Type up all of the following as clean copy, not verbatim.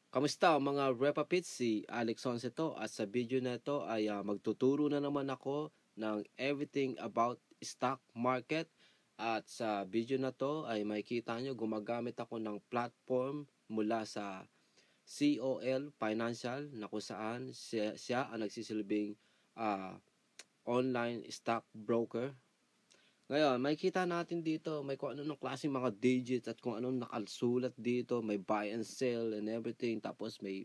Kamusta mga Repapits? Si Alex Sonse to at sa video na ito ay magtuturo na naman ako ng everything about stock market at sa video na to ay makikita nyo gumagamit ako ng platform mula sa COL Financial na kung saan siya ang nagsisilbing online stock broker. Ngayon, makikita natin dito, may kung ano klaseng mga digits at kung anong nakasulat dito, may buy and sell and everything, tapos may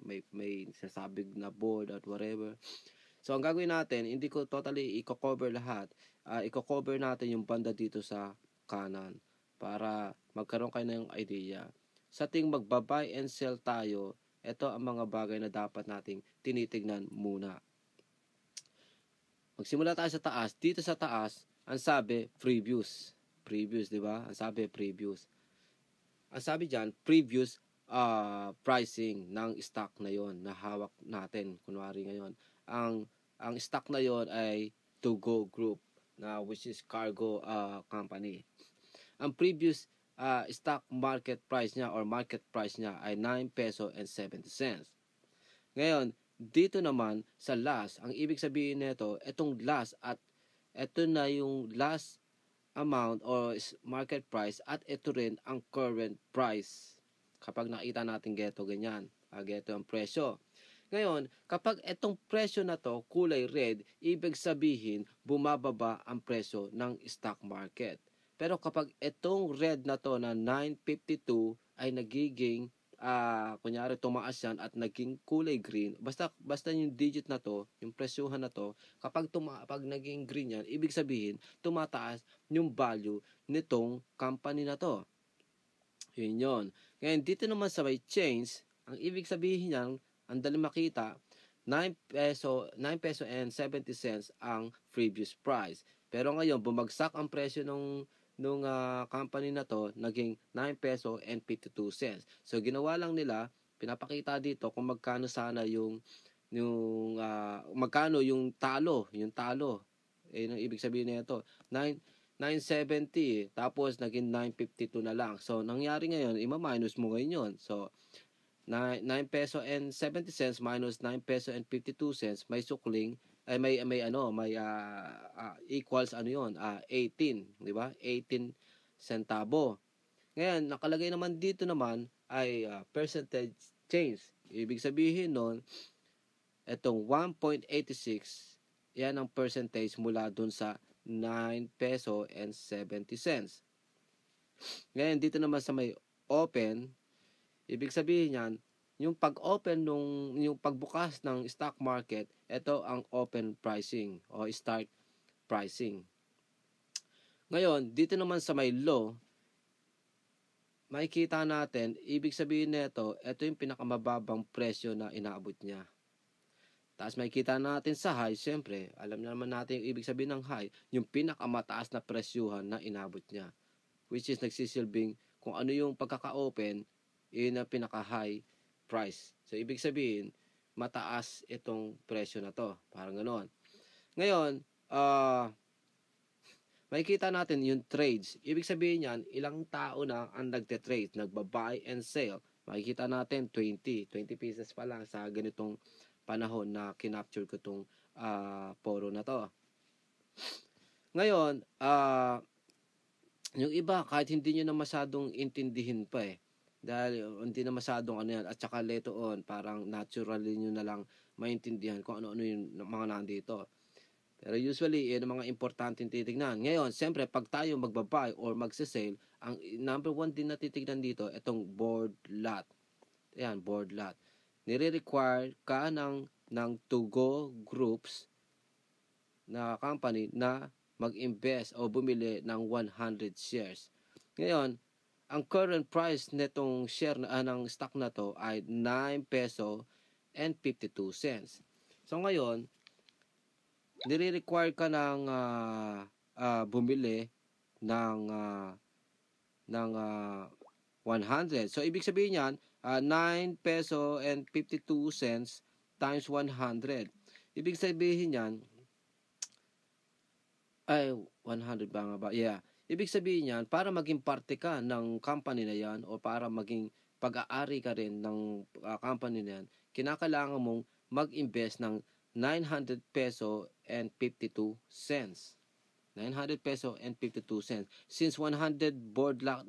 sasabig na board at whatever. So, ang gagawin natin, hindi ko totally i-cover lahat. I-cover natin yung banda dito sa kanan para magkaroon kayo ng idea. Sa ting magba-buy and sell tayo, ito ang mga bagay na dapat nating tinitignan muna. Magsimula tayo sa taas. Dito sa taas, ang sabi, previous. Previous, di ba? Ang sabi, previous. Ang sabi dyan, previous pricing ng stock na yon na hawak natin. Kunwari ngayon, ang stock na yon ay To Go Group, na which is cargo company. Ang previous stock market price niya or market price niya ay 9 peso and 70 cents. Ngayon, dito naman sa last, ang ibig sabihin nito, itong last at ito na yung last amount or market price at ito rin ang current price. Kapag nakita natin geto ganyan, geto ang presyo. Ngayon, kapag itong presyo na to kulay red, ibig sabihin bumababa ang presyo ng stock market. Pero kapag itong red na to na 952 ay nagiging kunyari tumaas yan at naging kulay green, basta yung digit na to, yung presyuhan na to, kapag naging green yan, ibig sabihin tumataas yung value nitong company na to. Yun yun. Ngayon, dito naman sa may change, ang ibig sabihin yan, ang dali makita, 9 peso and 70 cents ang previous price. Pero ngayon, bumagsak ang presyo nung company na to, naging 9 peso and 52 cents. So ginawa lang nila, pinapakita dito kung magkano sana yung magkano yung talo. Ang ibig sabihin nito, 970 tapos naging 952 na lang. So nangyari ngayon, ima-minus mo ngayon yun. So 9 peso and 70 cents minus 9 peso and 52 cents, may sukling ay may equals 18, di ba? 18 centavo. Ngayon, nakalagay naman dito naman ay percentage change. Ibig sabihin nun, itong 1.86, yan ang percentage mula dun sa 9 peso and 70 cents. Ngayon, dito naman sa may open, ibig sabihin yan, yung pag-open yung pagbukas ng stock market, ito ang open pricing o start pricing. Ngayon, dito naman sa may low, makikita natin, ibig sabihin nito, ito yung pinakamababang presyo na inaabot niya. Tapos makikita natin sa high, siyempre, alam naman natin yung ibig sabihin ng high, yung pinakamataas na presyuhan na inabot niya. Which is nagsisilbing kung ano yung pagkaka-open, yun ang pinaka-high price. So, ibig sabihin, mataas itong presyo na to. Parang ganoon. Ngayon, makikita natin yung trades. Ibig sabihin yan, ilang tao na ang nagte-trade, nagba-buy and sell. Makikita natin 20 pieces pa lang sa ganitong panahon na kinapture ko itong poro na to. Ngayon, yung iba, kahit hindi nyo na masyadong intindihin pa dahil hindi na masyadong yan, at saka later on, parang naturally nyo na lang maintindihan kung ano-ano yung mga nandito. Pero usually, yun ang mga importanteng titignan. Ngayon, siyempre, pag tayo magbabuy or magsisale, ang number one din na titignan dito, itong board lot. Ayan, board lot. Nire-require ka ng To Go groups na company na mag-invest o bumili ng 100 shares. Ngayon, ang current price netong share ng stock na to ay 9 peso and 52 cents. So ngayon, nire-require ka ng bumili ng 100. So ibig sabihin niyan, 9 peso and 52 cents times 100. Ibig sabihin niyan, ay 100 ba nga ba? Yeah. Ibig sabihin niyan, para maging parte ka ng company na yan o para maging pag-aari ka rin ng company na yan, kinakailangan mong mag-invest ng 900 peso and 52 cents. 900 peso and 52 cents. Since 100 board lot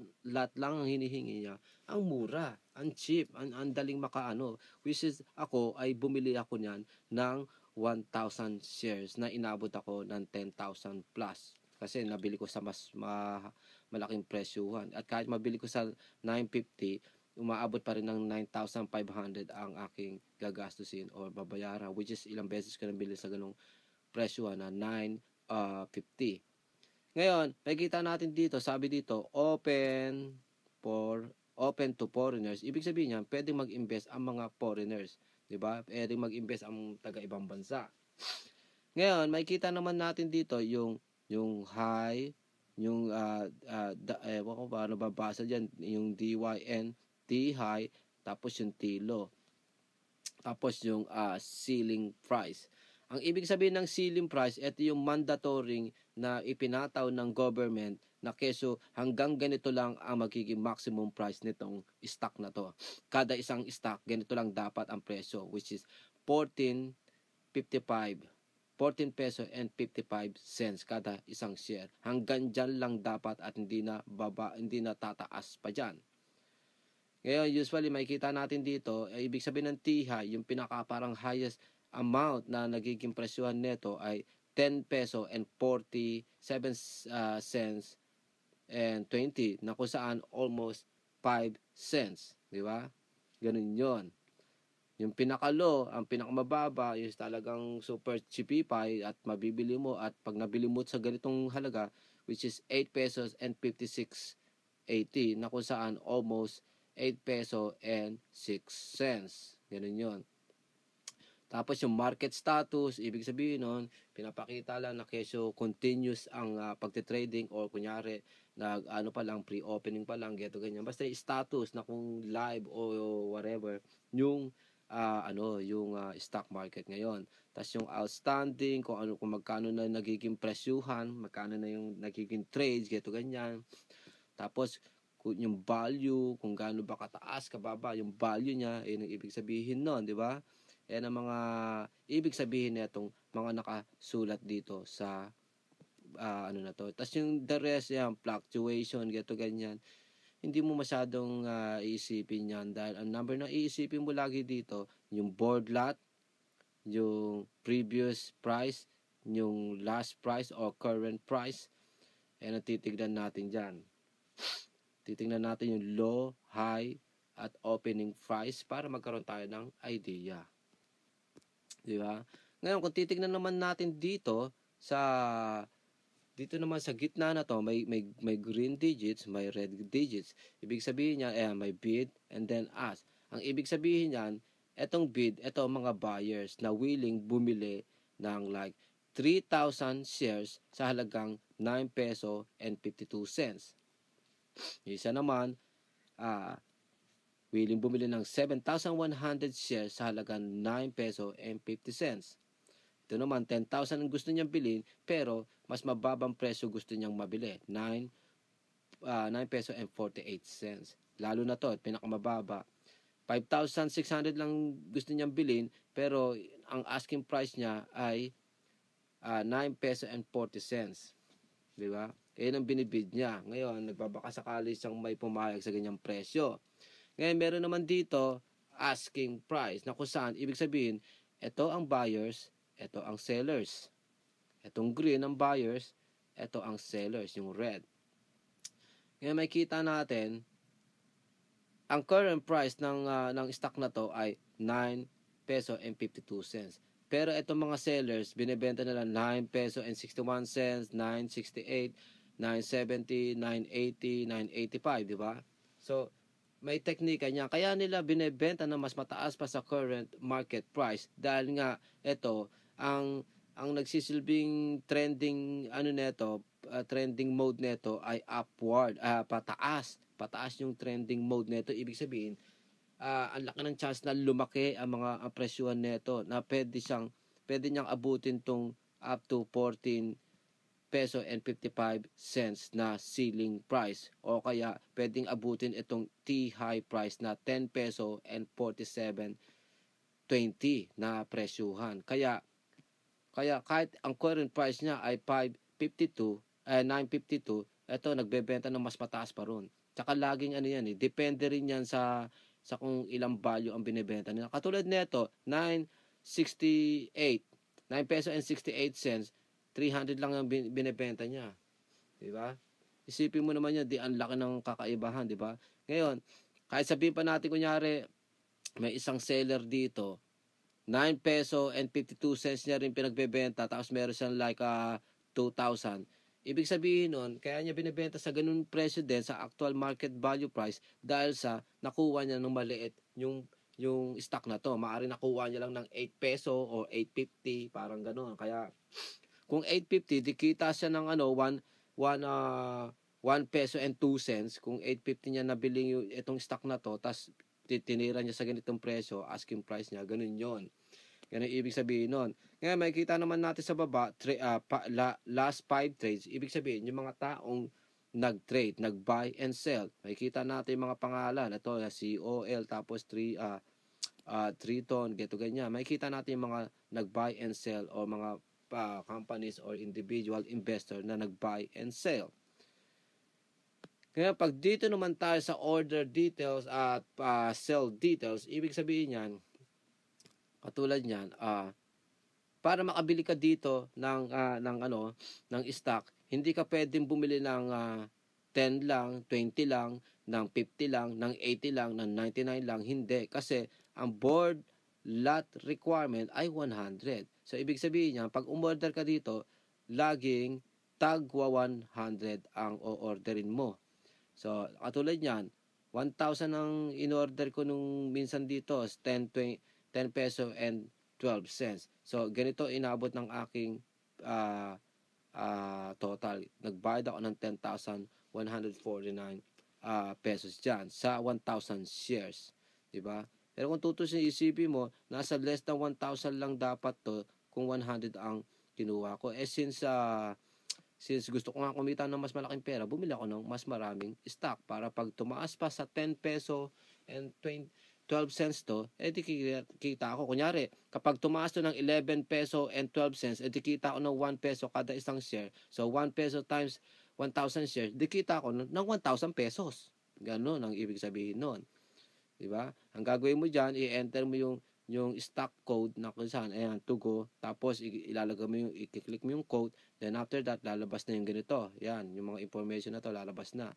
lang ang hinihingi niya, ang mura, ang cheap, ang daling makaano. Which is ako ay bumili ako niyan ng 1,000 shares na inabot ako ng 10,000 plus. Kasi nabili ko sa mas malaking presyuhan. At kahit mabili ko sa 950, umaabot pa rin ng 9,500 ang aking gagastusin or babayaran. Which is ilang beses ko nabili sa ganong presyuhan na 950. Ngayon, makikita natin dito, sabi dito, open to foreigners. Ibig sabihin niyan, pwedeng mag-invest ang mga foreigners, 'di ba? Pwedeng mag-invest ang taga-ibang bansa. Ngayon, makikita naman natin dito yung high, yung ewan ko paano babasa diyan, yung DYN, T high, tapos yung T low. Tapos yung ceiling price. Ang ibig sabihin ng ceiling price, ito yung mandatory na ipinataw ng government na keso hanggang ganito lang ang magiging maximum price nitong stock na to. Kada isang stock, ganito lang dapat ang presyo, which is 14.55. 14 peso and 55 cents kada isang share. Hanggang dyan lang dapat at hindi na tataas pa dyan. Ngayon, usually makikita natin dito, ibig sabihin ng T-high, yung pinaka parang highest amount na nagiging presyohan nito ay 10 peso and 47 cents and 20 na kung saan almost 5 cents, di ba? Ganun 'yon. Yung pinakalo, ang pinakamababa is talagang super cheapify at mabibili mo at pag nabili mo sa ganitong halaga which is 8 pesos and 56.80 na kung saan almost 8 peso and 6 cents. Ganun 'yon. Tapos yung market status, ibig sabihin nun, pinapakita lang na kesyo continuous ang pagte-trading or kunyari, ano pa lang, pre-opening pa lang, geto ganyan. Basta yung status na kung live o whatever, yung stock market ngayon. Tapos yung outstanding, kung magkano na nagiging presyuhan, magkano na yung nagiging trades, geto ganyan. Tapos yung value, kung gaano ba kataas, kababa, yung value niya, yun ang ibig sabihin nun, di ba? Yan ang mga ibig sabihin nitong mga nakasulat dito sa na to. Tapos yung the rest, yan, fluctuation, gato ganyan. Hindi mo masyadong iisipin yan dahil ang number na iisipin mo lagi dito, yung board lot, yung previous price, yung last price or current price. Yan ang titignan natin dyan. Titignan natin yung low, high, at opening price para magkaroon tayo ng idea. Di ba? Ngayon, kung titignan naman natin dito naman sa gitna na to, may green digits, may red digits. Ibig sabihin niya, may bid and then ask. Ang ibig sabihin niyan, etong bid, eto mga buyers na willing bumili ng like 3,000 shares sa halagang 9 peso and 52 cents. Isa naman, willing bumili ng 7,100 shares sa halagang 9 peso and 50 cents. Ito naman, 10,000 ang gusto niyang bilhin, pero mas mababang presyo gusto niyang mabili, 9 peso and 48 cents. Lalo na to, pinakamababa. 5,600 lang gusto niyang bilhin, pero ang asking price niya ay 9 peso and 40 cents. Di ba? Yan ang binibid niya. Ngayon, nagbabakasakali siyang may pumayag sa ganyang presyo. Ngayon, meron naman dito, asking price, na kung saan, ibig sabihin, ito ang buyers, ito ang sellers. Itong green ang buyers, ito ang sellers, yung red. Ngayon, makikita natin, ang current price ng stock na to ay 9 peso and 52 cents. Pero itong mga sellers, binibenta nila 9 peso and 61 cents, 9.68, 9.70, 9.80, 9.85, di ba? So, may teknika niya. Kaya nila binebenta na mas mataas pa sa current market price dahil nga ito ang nagsisilbing trending trending mode neto ay upward, pataas yung trending mode neto. Ibig sabihin, ang laki ng chance na lumaki ang mga presyuhan neto na pwede niyang abutin tong up to 14 peso and 55 cents na ceiling price, o kaya pwedeng abutin itong T-high price na 10 peso and 47.20 na presyuhan. Kaya kahit ang current price niya ay 552, 952, ito nagbebenta ng mas mataas pa ron. Tsaka laging ano yan depende rin yan sa kung ilang value ang binebenta nila. Katulad nito, 968, 9 peso and 68 cents, 300 lang ang binebenta niya. Di ba? Isipin mo naman yan, ang laki ng kakaibahan, di ba? Ngayon, kahit sabihin pa natin kunyari, may isang seller dito, 9 peso and 52 cents niya rin pinagbebenta, tapos meron siyang like 2,000. Ibig sabihin nun, kaya niya binibenta sa ganun presyo din sa actual market value price dahil sa nakuha niya ng maliit yung stock na to. Maaari nakuha niya lang ng 8 peso o 8.50, parang ganun. Kaya kung 8.50, di kita siya ng 1 peso and 2 cents. Kung 8.50 niya nabili yung itong stock na to, tas tinira niya sa ganitong presyo, asking price niya, ganun yon. Yan ang ibig sabihin nun. Ngayon, makikita naman natin sa baba, last 5 trades, ibig sabihin, yung mga taong nag-trade, nag-buy and sell. Makikita natin yung mga pangalan. Ito, COL, tapos 3 ton, geto ganyan. Makikita natin yung mga nag-buy and sell o mga companies or individual investor na nag-buy and sell. Kaya pag dito naman tayo sa order details at sell details, ibig sabihin yan, katulad niyan, para makabili ka dito ng stock, hindi ka pwedeng bumili ng 10 lang, 20 lang, ng 50 lang, ng 80 lang, ng 99 lang, hindi. Kasi ang board lot requirement ay 100. So, ibig sabihin niya, pag umorder ka dito, laging tagwa 100 ang o-orderin mo. So, katulad niyan, 1,000 ang in-order ko nung minsan dito, 10 peso and 12 cents. So, ganito inabot ng aking total. Nagbayad ako ng 10,149 pesos dyan sa 1,000 shares. Diba? Pero kung tutusin isipin mo, nasa less than 1,000 lang dapat to kung 100 ang kinuha ko. Since gusto ko nga kumita ng mas malaking pera, bumili ako ng mas maraming stock para pag tumaas pa sa 10 peso and 12 cents to, di kita ako. Kunyari, kapag tumaas to ng 11 peso and 12 cents, di kita ako ng 1 peso kada isang share. So, 1 peso times 1,000 shares, di kita ako ng 1,000 pesos. Ganun ang ibig sabihin nun. Diba? Ang gagawin mo dyan, i-enter mo yung stock code na kung saan, ayan, to go, tapos ilalagay mo i-click mo yung code, then after that, lalabas na yung ganito. Yan, yung mga information na to, lalabas na.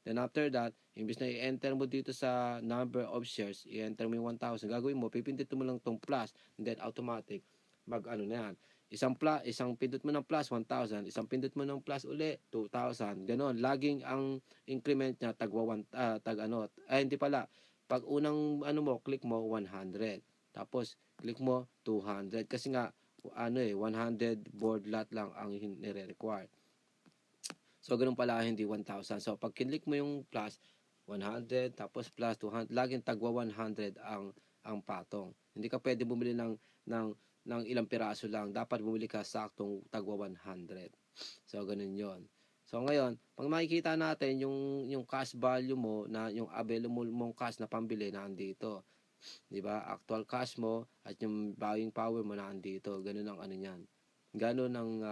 Then after that, imbis na i-enter mo dito sa number of shares, i-enter mo yung 1,000, gagawin mo, pipindutin mo lang tong plus, and then automatic, na yan. Isang pindot mo ng plus, 1,000, isang pindot mo ng plus uli, 2,000, ganon. Laging ang increment niya, hindi pala, pag unang click mo 100. Tapos click mo 200 kasi nga 100 board lot lang ang nire-require. So ganun pala, hindi 1,000. So pag click mo yung plus 100 tapos plus 200, laging tagwa 100 ang patong. Hindi ka pwede bumili ng ilang piraso lang. Dapat bumili ka saktong tagwa 100. So ganun 'yon. So ngayon, pag makikita natin yung cash value mo na yung available mong cash na pambili na andito. 'Di ba? Actual cash mo at yung buying power mo na andito. Ganun ang niyan. Ganun ang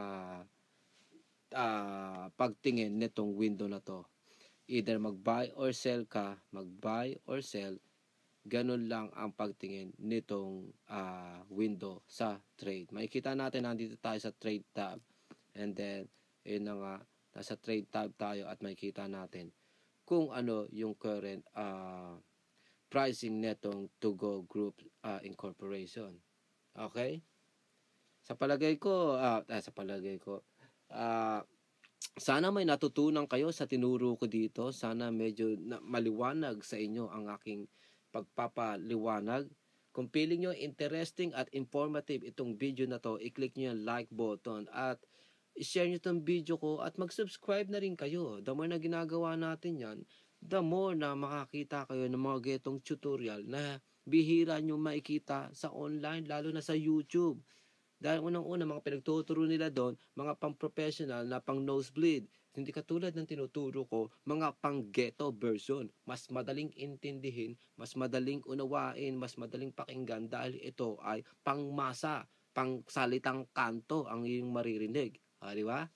pagtingin nitong window na to. Either mag-buy or sell ka, mag-buy or sell, ganun lang ang pagtingin nitong window sa trade. Makikita natin nandito tayo sa trade tab. And then, yun na nga, nasa trade tab tayo at makikita natin kung ano yung current pricing netong To Go Group Incorporation. Okay? Sa palagay ko, sana may natutunan kayo sa tinuro ko dito. Sana medyo maliwanag sa inyo ang aking pagpapaliwanag. Kung feeling nyo interesting at informative itong video na to, i-click nyo yung like button at i-share nyo itong video ko at mag-subscribe na rin kayo. The more na ginagawa natin yan, the more na makakita kayo ng mga getong tutorial na bihira nyo makikita sa online, lalo na sa YouTube. Dahil unang-una, mga pinagtuturo nila doon, mga pang-professional na pang-nosebleed. Hindi katulad ng tinuturo ko, mga pang-ghetto version. Mas madaling intindihin, mas madaling unawain, mas madaling pakinggan dahil ito ay pang-masa, pang-salitang kanto ang iyong maririnig. Di ba?